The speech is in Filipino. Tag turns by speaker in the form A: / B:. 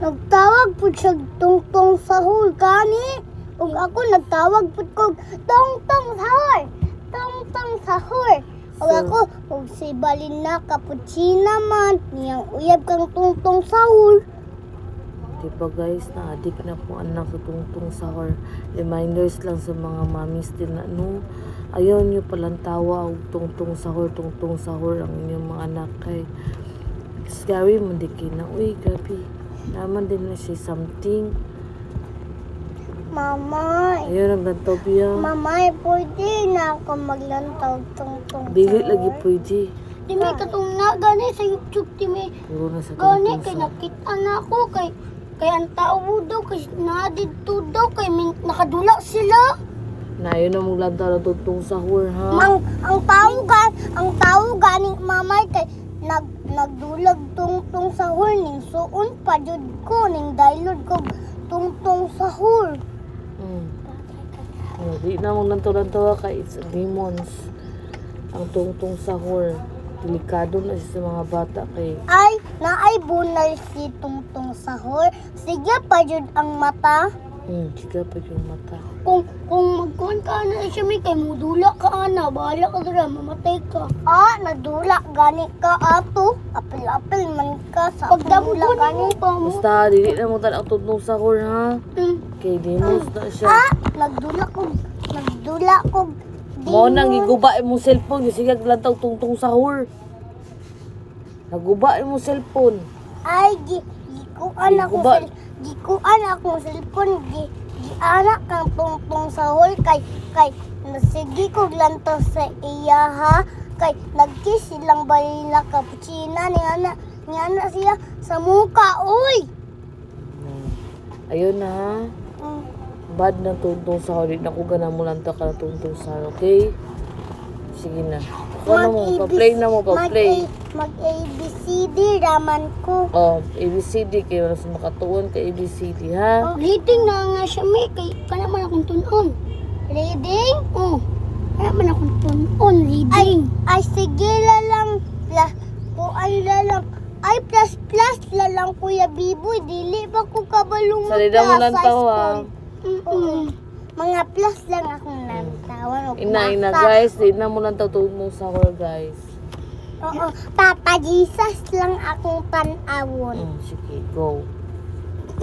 A: nagtawag po siya tungtong sahur kani. Ug ako nagtawag po ko tungtong sahur. Tungtong sahur. Ug
B: So-
A: ako ug si Balina Cappuccina man niyang uyab kang tungtong sahur.
B: Diba guys, na-addict na po anak sa tungtong sahur. Reminders lang sa mga mamis din na no, ayaw nyo palang tawa og tungtong sahur ang inyong mga anak kay scary man di kay na. Uy, grabe. Naman din na siya something.
A: Mama,
B: Ayaw naglantaw biya.
A: Mamay, pwede na ako maglantaw tungtong
B: Dili
A: sahur.
B: lagi pwede.
A: Di may katong na gani sa YouTube, di may
B: Puro na sa
A: gani
B: tungtong
A: kay
B: sahur.
A: nakita na ako kay ang tao daw kay nadito daw kay nakadula sila.
B: Na ayaw na mong lantaw na tungtong sahur ha.
A: Ang tao gani mamay kay nagdulag tungtong sahur ning suon pa jud ko ning daylod ko tungtong sahur.
B: Di na mong lantaw kay it's demons. Ang tungtong sahur. Delikado na siya sa mga bata kay
A: Ay, naay bunal si tungtong sahur. Sige pa jud ang mata.
B: Chiga pa yung mata.
A: Kung magkuhan ka na siya may kay mudula ka ana, bahala ka dira mamatay ka. Ah, nadula gani ka ato. Apil-apil man ka sa pagdamula gani pa mo.
B: Basta, dili na mo ang tungtong sahur ha. Kay demons na siya.
A: Ah, nagdula ko.
B: Mo nang giguba mo cellphone, sige lantaw tungtong sahur. Naguba mo cellphone.
A: Ay, gikuan ako
B: Giguba.
A: gikuan ako cellphone gianak kang tungtong sahur kay nasigi ko lantaw sa iya ha kay nagkiss silang Balina Cappuccina ni ana siya sa muka oy.
B: Ayun na ha. Bad na tungtong sahur. Di na ko ganang mo lantaw ka na tungtong sahur, okay? Sige na. Ano mo, pa-play na mo, pa-play.
A: Mag ABCD raman ko.
B: Oh, ABCD kayo na sa makatuon ka ABCD ha.
A: Reading na nga siya may kay kana man akong tunon. Reading? Oh. Kana man akong tunon reading. Ay sige lang. Kuan lang. Ay plus la lang Kuya Biboy dili ba ko kabalong
B: Salida mo lang tawa.
A: Mga plus lang akong nantawan.
B: Ina guys, di na mo lang tungtong sahur guys.
A: Oo, Papa Jesus lang akong tanawon.
B: Sige, go.